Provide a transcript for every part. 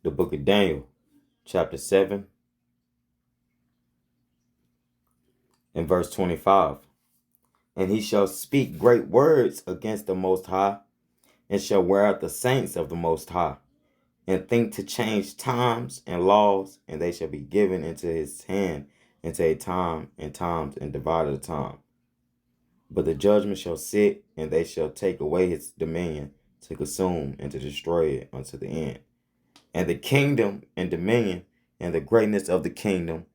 The book of Daniel, chapter 7, and verse 25. And he shall speak great words against the Most High, and shall wear out the saints of the Most High, and think to change times and laws, and they shall be given into his hand into a time and times and divided a time. But the judgment shall sit, and they shall take away his dominion, to consume and to destroy it unto the end. And the kingdom and dominion and the greatness of the kingdom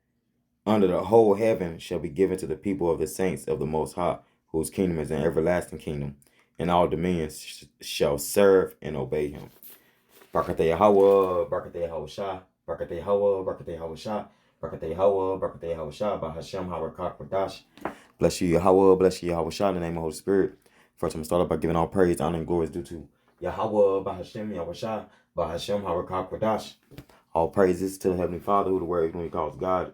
under the whole heaven shall be given to the people of the saints of the Most High, whose kingdom is an everlasting kingdom, and all dominions shall serve and obey him. Barakateh Yahweh, Barakateh Yahweh, Barakateh Yahweh, Barakateh Yahweh, Barakateh Yahweh, Barakateh Yahweh, Bahashem Harakak Radash. Bless you, Yahweh, bless you, Yahweh, in the name of the Holy Spirit. First, I'm going to start off by giving all praise, honor, and glory is due to Yahweh, Bahashem, Yahweh, Bahashem Harakak Radash. All praises to the Heavenly Father, who the word when he calls God.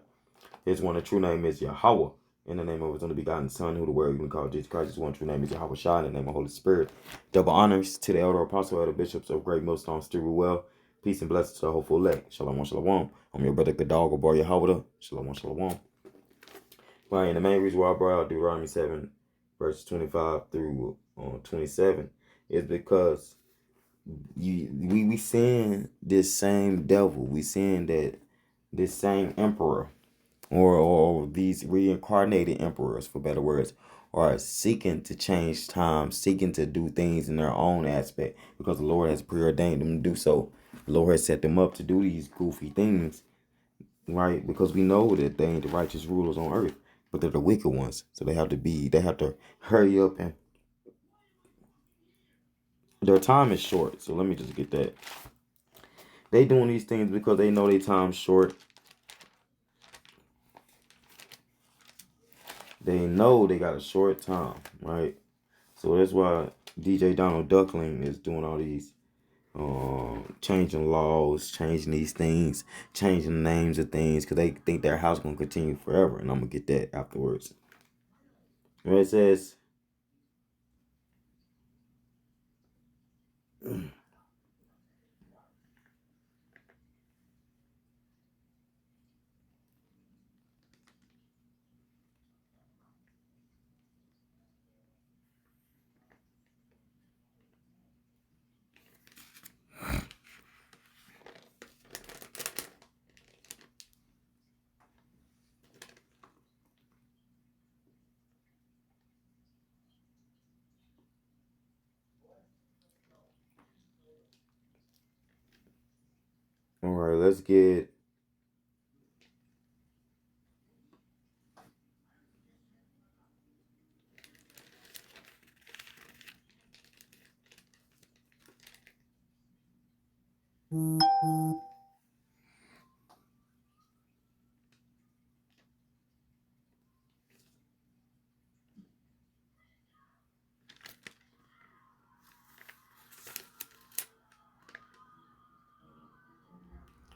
His one and true name is Yahweh. In the name of his only begotten Son, who the word even called Jesus Christ, his one true name is Yahweh Shai, in the name of Holy Spirit. Double honors to the elder apostle, elder bishops of Great Millstone, Stewart Well. Peace and blessings to the hopeful elect. Shalom, shalom. I'm your brother Gadal Gabar Yahweh. Shalom, shalom. Right, and the main reason why I brought out Deuteronomy 7, verses 25 through 27 is because we seeing this same devil. We seeing that this same emperor or these reincarnated emperors, for better words, are seeking to change time, seeking to do things in their own aspect because the Lord has preordained them to do so. The Lord has set them up to do these goofy things, right? Because we know that they ain't the righteous rulers on earth, but they're the wicked ones. So they have to hurry up, and their time is short. So let me just get that. They doing these things because they know their time's short. They know they got a short time, right? So that's why DJ Donald Duckling is doing all these changing laws, changing these things, changing the names of things, because they think their house going to continue forever. And I'm going to get that afterwards. Where it says, all right, let's get...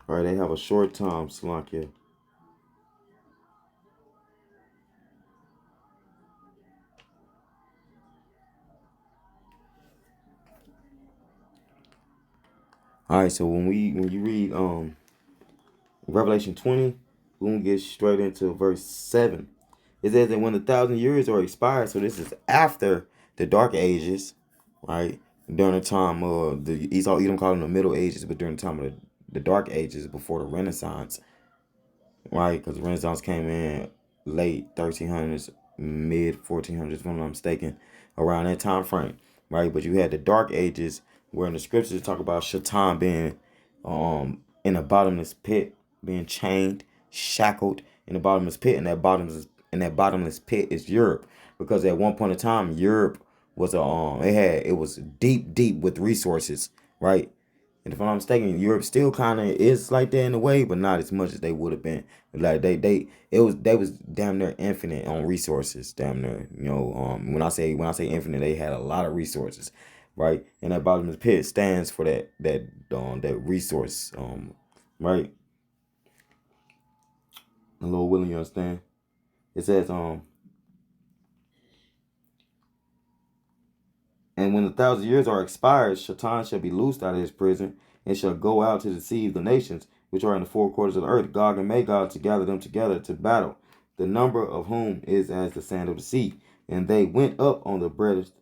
All right, they have a short time, Salakia. All right, so when you read Revelation 20, we're gonna get straight into verse 7. It says that when the 1,000 years are expired, so this is after the Dark Ages, right? During the time of the Esau Edom call them the Middle Ages, but during the time of the Dark Ages before the Renaissance, right? Because the Renaissance came in late 1300s, mid 1400s, if I'm not mistaken, around that time frame, right? But you had the Dark Ages, where in the scriptures talk about Shaitan being in a bottomless pit, being chained, shackled in the bottomless pit, and that bottomless pit is Europe, because at one point in time Europe was it was deep with resources, right? And if I'm not mistaken, Europe still kind of is like that in a way, but not as much as they would have been. Like they was damn near infinite on resources, damn near. When I say infinite, they had a lot of resources, right? And that bottomless pit stands for that resource, right? A little willing, you understand? It says and when the 1,000 years are expired, Shaitan shall be loosed out of his prison and shall go out to deceive the nations which are in the four quarters of the earth, Gog and Magog, to gather them together to battle, the number of whom is as the sand of the sea. And they went up on the breadth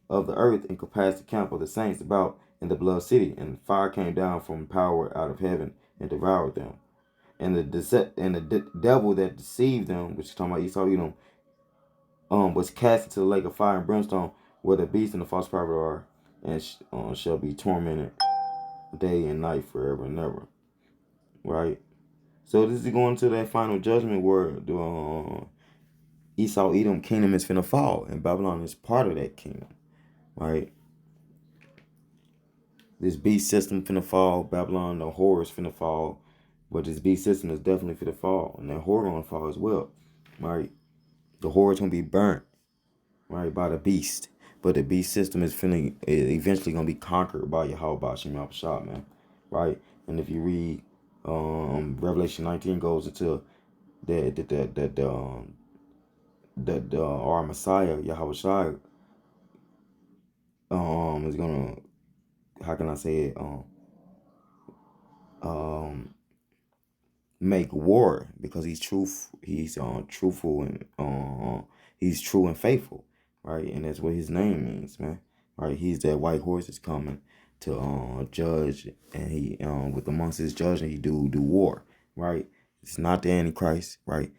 of the earth and compassed the camp of the saints about in the beloved city, and fire came down from power out of heaven and devoured them. And the devil that deceived them, which is talking about Esau, was cast into the lake of fire and brimstone, where the beast and the false prophet are, and shall be tormented day and night forever and ever. Right. So this is going to that final judgment where the Esau Edom kingdom is finna fall, and Babylon is part of that kingdom. Right. This beast system finna fall. Babylon, the whore is finna fall, but this beast system is definitely finna fall, and that whore gonna fall as well. Right. The whore is gonna be burnt, right, by the beast. But the beast system is eventually gonna be conquered by Yahweh Bashim Shah, man. Right? And if you read Revelation 19 goes into that our Messiah, Yahweh Shai, is gonna, how can I say it, make war, because he's truthful, and he's true and faithful, right? And that's what his name means, man. Right? He's that white horse is coming to judge, and he with amongst his judging he do war, right? It's not the Antichrist, right?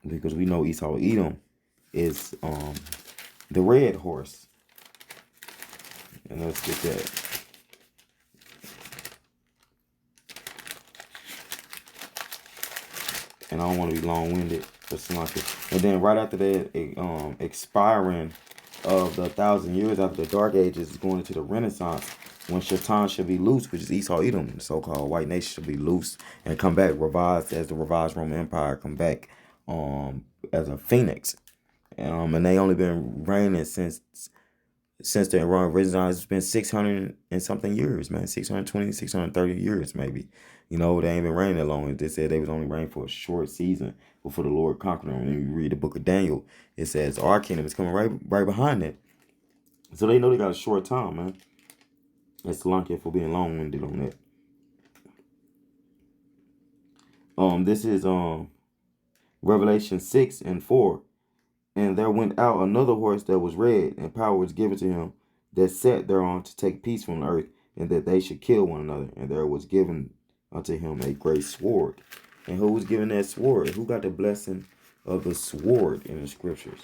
Because we know Esau Edom is the red horse. And let's get that. And I don't want to be long-winded, but something. And then right after that, expiring of the 1,000 years after the Dark Ages is going into the Renaissance, when Shaitan should be loose, which is Esau Edom, the so-called white nation, should be loose and come back revised as the revised Roman Empire, come back as a phoenix. And they only been reigning since the Iran Renaissance. It's been 600 and something years, man. 620, 630 years, maybe. They ain't been reigning that long. They said they was only reigning for a short season before the Lord conquered them. And when you read the book of Daniel, it says our kingdom is coming right behind that. So they know they got a short time, man. That's Solanke for being long-winded on that. This is Revelation 6:4. And there went out another horse that was red, and power was given to him that sat thereon to take peace from the earth, and that they should kill one another. And there was given unto him a great sword. And who was given that sword? Who got the blessing of the sword in the scriptures?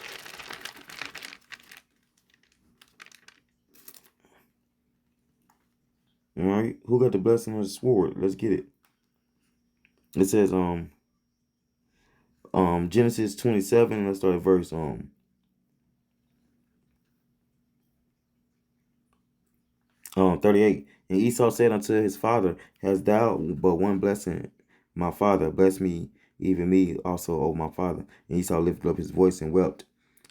All right, who got the blessing of the sword? Let's get it. It says Genesis 27. Let's start at verse 38. And Esau said unto his father, hast thou but one blessing, my father? Bless me, even me also, O my father. And Esau lifted up his voice and wept.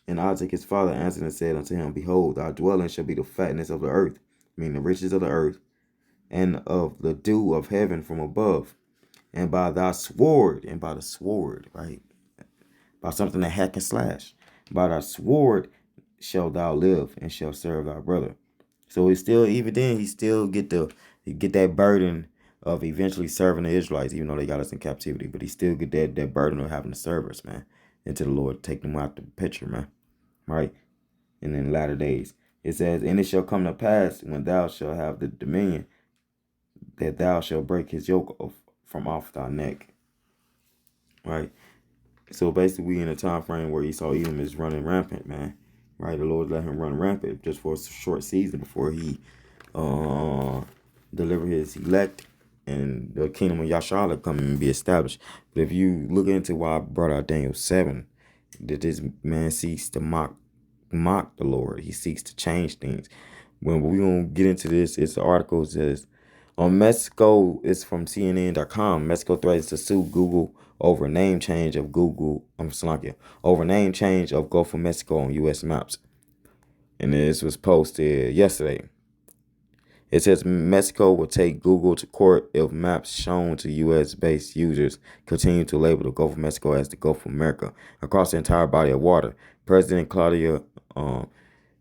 And Isaac his father answered and said unto him, behold, thy dwelling shall be the fatness of the earth, meaning the riches of the earth, and of the dew of heaven from above. And by thy sword, and by the sword, right? By something that hack and slash. By thy sword shalt thou live, and shall serve thy brother. So he still, even then, he still get that burden of eventually serving the Israelites, even though they got us in captivity. But he still get that burden of having to serve us, man, until the Lord take them out the picture, man. Right? And in latter days, it says, and it shall come to pass when thou shalt have the dominion, that thou shalt break his yoke from off thy neck. Right? So basically, we in a time frame where Esau Edom is running rampant, man. Right? The Lord let him run rampant just for a short season before he deliver his elect and the kingdom of Yashala come and be established. But if you look into why I brought out Daniel 7, that this man seeks to mock the Lord. He seeks to change things. When we're going to get into this, it's the article says, Mexico is from CNN.com. Mexico threatens to sue Google over name change of over name change of Gulf of Mexico on U.S. maps. And this was posted yesterday. It says Mexico will take Google to court if maps shown to U.S.-based users continue to label the Gulf of Mexico as the Gulf of America across the entire body of water. President Claudia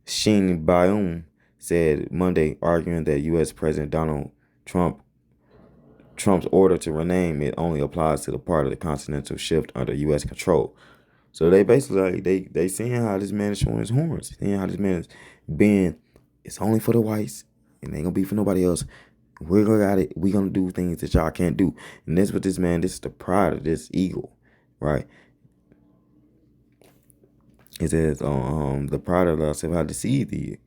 Sheinbaum said Monday, arguing that U.S. President Donald Trump's order to rename it only applies to the part of the continental shift under U.S. control. So they basically they seeing how this man is showing his horns, seeing how this man is being. It's only for the whites. It ain't gonna be for nobody else. We're gonna got it. We're gonna do things that y'all can't do. And that's what this man. This is the pride of this eagle, right? It says, the pride of thyself how deceived thee.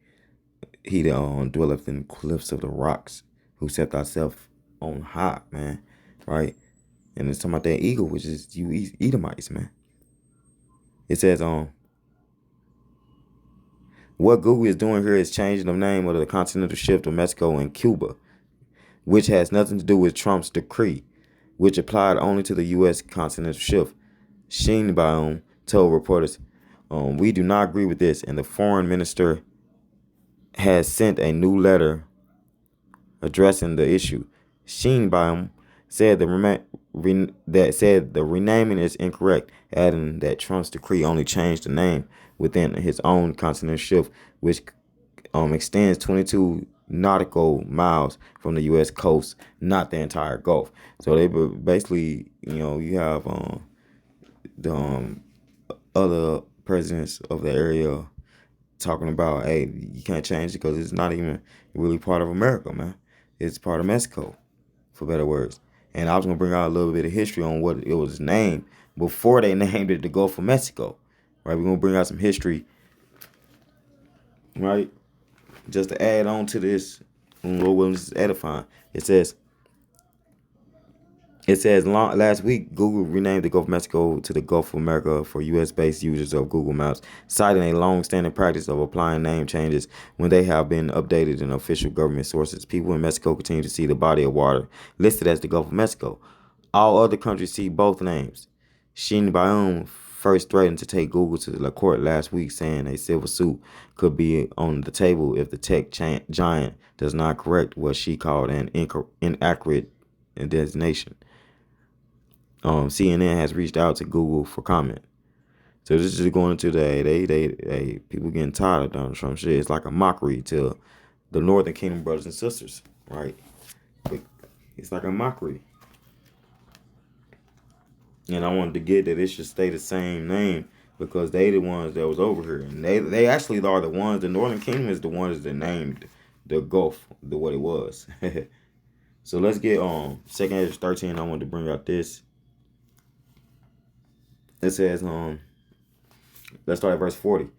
He that dwelleth in the cliffs of the rocks, who set thyself on high, man, right? And it's talking about that eagle, which is you Edomites, man. It says, what Google is doing here is changing the name of the continental shift of Mexico and Cuba, which has nothing to do with Trump's decree, which applied only to the U.S. continental shift. Sheinbaum told reporters, we do not agree with this, and the foreign minister has sent a new letter addressing the issue. Sheinbaum said the renaming is incorrect, adding that Trump's decree only changed the name within his own continental shift, which extends 22 nautical miles from the U.S. coast, not the entire Gulf. So they basically, you have the other presidents of the area talking about, hey, you can't change it because it's not even really part of America, man. It's part of Mexico, for better words. And I was going to bring out a little bit of history on what it was named before they named it the Gulf of Mexico, right? We're going to bring out some history, right? Just to add on to this, Lord willing, this is edifying. It says last week, Google renamed the Gulf of Mexico to the Gulf of America for U.S.-based users of Google Maps, citing a long-standing practice of applying name changes when they have been updated in official government sources. People in Mexico continue to see the body of water listed as the Gulf of Mexico. All other countries see both names. Sheinbaum first threatened to take Google to the court last week, saying a civil suit could be on the table if the tech giant does not correct what she called an inaccurate designation. CNN has reached out to Google for comment. So this is going into they people getting tired of Donald Trump shit. It's like a mockery to the Northern Kingdom brothers and sisters, right? It's like a mockery. And I wanted to get that it should stay the same name because they the ones that was over here. And they actually are the ones, the Northern Kingdom is the ones that named the Gulf what it was. So let's get 2nd Ezra 13. I wanted to bring out this. It says, let's start at verse 40.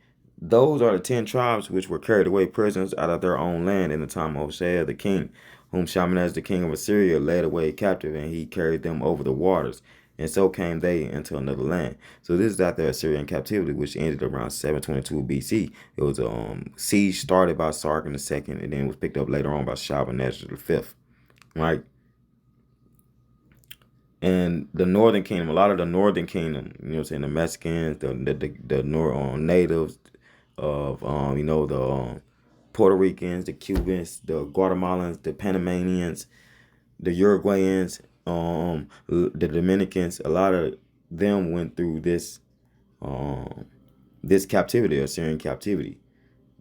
Those are the 10 tribes which were carried away prisoners out of their own land in the time of Hoshea the king, whom Shalmaneser the king of Assyria led away captive, and he carried them over the waters. And so came they into another land. So this is after Assyrian captivity, which ended around 722 BC. It was a siege started by Sargon II, and then it was picked up later on by Shalmaneser V, right? And the Northern Kingdom, a lot of the Northern Kingdom, the Mexicans, the natives of, the Puerto Ricans, the Cubans, the Guatemalans, the Panamanians, the Uruguayans, the Dominicans. A lot of them went through this captivity, Assyrian captivity,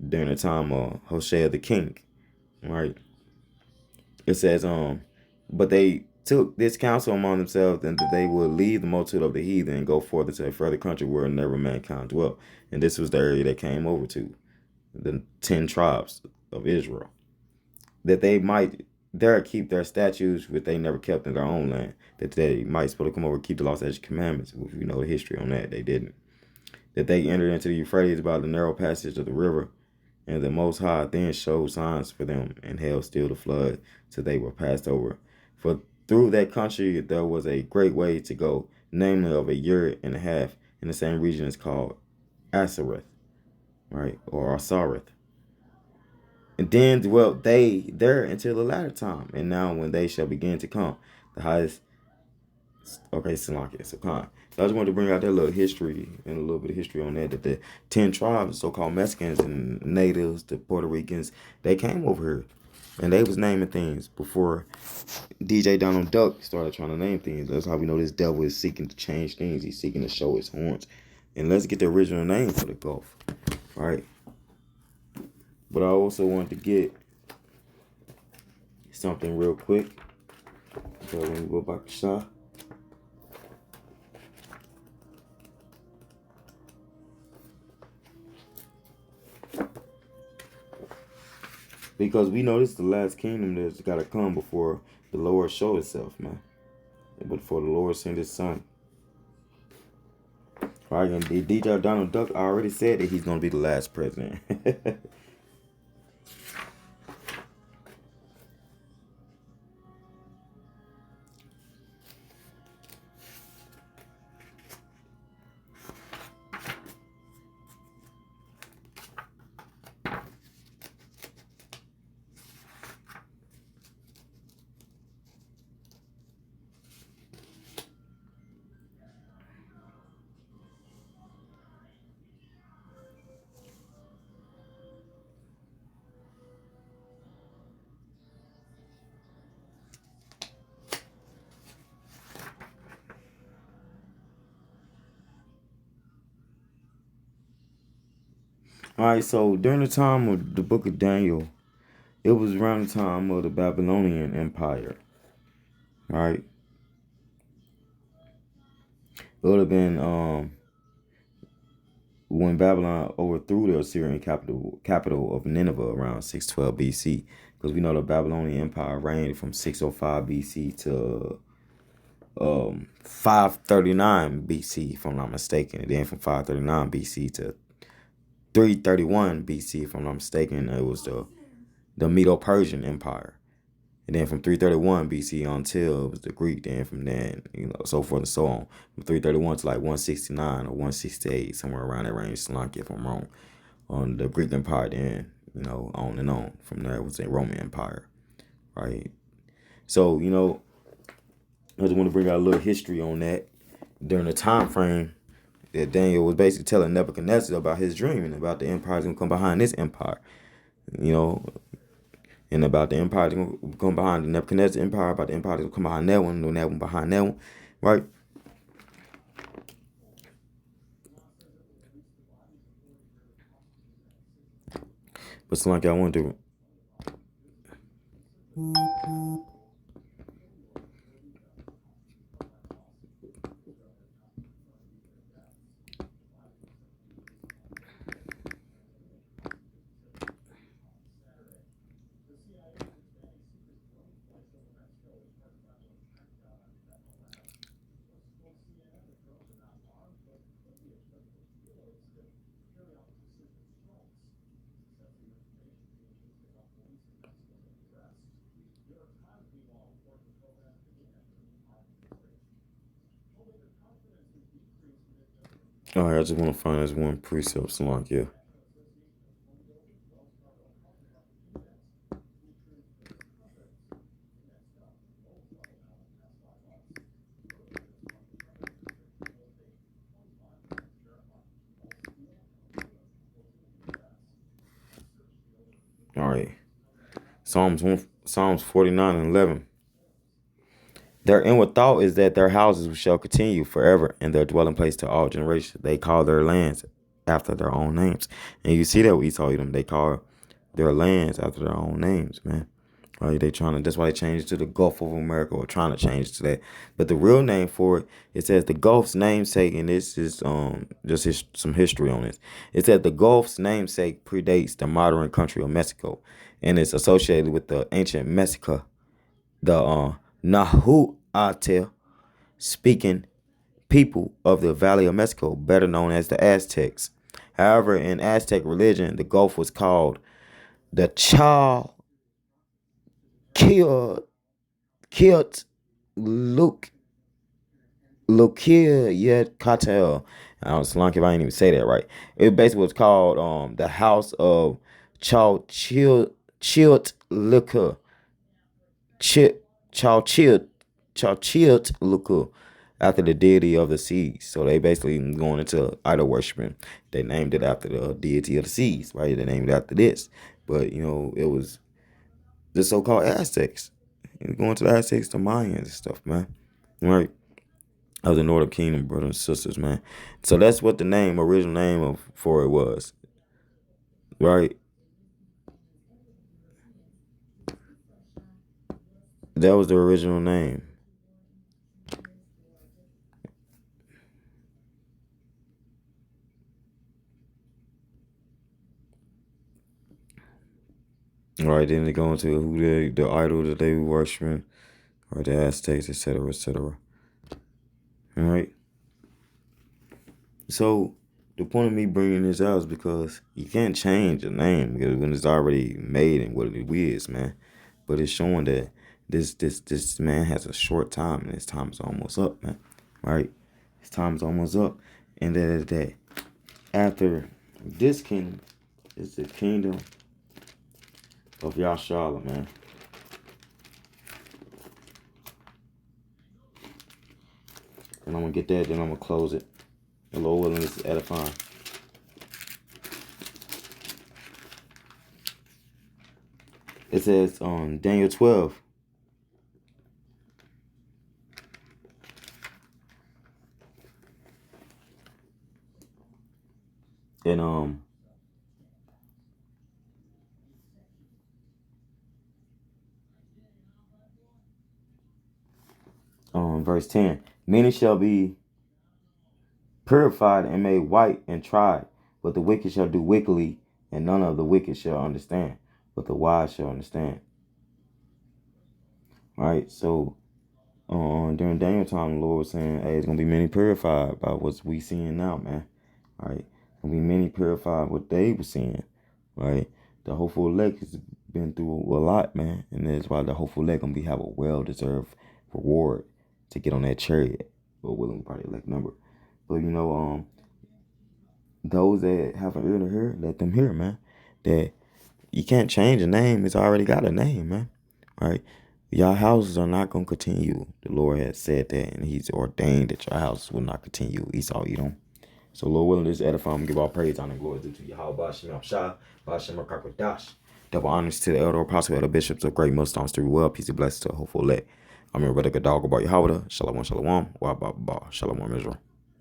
during the time of Hoshea the king, right? It says, but they took this counsel among themselves, and that they would leave the multitude of the heathen and go forth to a further country where never mankind dwelt. And this was the area they came over to, the 10 tribes of Israel, that they might there keep their statutes which they never kept in their own land, that they might supposed to come over and keep the laws and commandments, which we know the history on that. They didn't. That they entered into the Euphrates by the narrow passage of the river, and the Most High then showed signs for them, and held still the flood till they were passed over. For through that country there was a great way to go, namely of a year and a half, in the same region is called Asareth, right, or Asareth. And then dwelt they there until the latter time, and now when they shall begin to come, the highest. Okay, Salakia, so I just wanted to bring out that little history and a little bit of history on that the 10 tribes, so-called Mexicans and natives, the Puerto Ricans, they came over here. And they was naming things before DJ Donald Duck started trying to name things. That's how we know this devil is seeking to change things. He's seeking to show his horns. And let's get the original name for the Gulf. All right. But I also wanted to get something real quick. So when we go back to shop. Because we know this is the last kingdom that's got to come before the Lord show itself, man. But before the Lord send his son. Right, and DJ Donald Duck already said that he's going to be the last president. All right, so during the time of the book of Daniel, it was around the time of the Babylonian Empire. Right? It would have been when Babylon overthrew the Assyrian capital of Nineveh around 612 BC. Because we know the Babylonian Empire reigned from 605 BC to 539 BC, if I'm not mistaken. And then from 539 BC to 331 BC, if I'm not mistaken, it was the Medo-Persian Empire. And then from 331 BC until it was the Greek. Then from then, so forth and so on. From 331 to like 169 or 168, somewhere around that range, Slovakia, if I'm wrong. On the Greek Empire, then, on and on. From there, it was the Roman Empire, right? So, I just want to bring out a little history on that. During the time frame that Daniel was basically telling Nebuchadnezzar about his dream and about the empires going to come behind this empire, and about the empire that's going to come behind the Nebuchadnezzar empire, about the empire that's going to come behind that one, and that one behind that one, right? But it's like I want to. All right, I just want to find this one precept, so like, yeah. All right. Psalms 49 and 11. Their inward thought is that their houses shall continue forever, and their dwelling place to all generations. They call their lands after their own names. And you see that with Esau Edom, they call their lands after their own names, man. Right? That's why they changed it to the Gulf of America, or trying to change it to that. But the real name for it, it says the Gulf's namesake, and this is some history on this. It says the Gulf's namesake predates the modern country of Mexico, and it's associated with the ancient Mexica, the Nahuatl speaking people of the Valley of Mexico, better known as the Aztecs. However, in Aztec religion, the Gulf was called the Chalkiot Lukiat. I was long if I didn't even say that right. It basically was called the House of Chalchiot Luka. Chalchiotluku, after the deity of the seas. So they basically going into idol worshiping. They named it after the deity of the seas, right? They named it after this. But, it was the so-called Aztecs. And going to the Aztecs, the Mayans and stuff, man. Right? Of the Northern Kingdom, brothers and sisters, man. So that's what the original name for it was. Right? That was the original name. All right, then they go into who the idol that they were worshiping, or the Aztecs, etc., etc. All right. So the point of me bringing this out is because you can't change a name because when it's already made and what it is, man. But it's showing that this man has a short time and his time is almost up, man. Right? His time is almost up, and that after this kingdom is the kingdom of Yashala, man. And I'm gonna get that, then I'm gonna close it. The Lord willing, this is edifying. It says on Daniel 12. And verse 10. Many shall be purified and made white and tried, but the wicked shall do wickedly, and none of the wicked shall understand, but the wise shall understand. All right, so during Daniel time, the Lord was saying, hey, it's gonna be many purified by what we seeing now, man. All right, gonna be many purified what they were seeing. Right, the hopeful elect has been through a lot, man, and that's why the hopeful elect gonna have a well-deserved reward to get on that chariot. Or willing probably elect number, but those that have an ear to hear, let them hear, man. That you can't change a name; it's already got a name, man. Right? Y'all houses are not gonna continue. The Lord has said that, and He's ordained that your houses will not continue. Esau, Edom. So, Lord willing, this edify and give all praise, honor, and glory due to Yahweh, Bashim, Shah, Bashim, Kakadash. Double honors to the elder apostle, elder bishops of great millstones to well, peace and blessings to a hopeful elect. I'm your brother Gadal about Yahweh. Shalom, shalom. Wa ba ba. Shalom, Israel.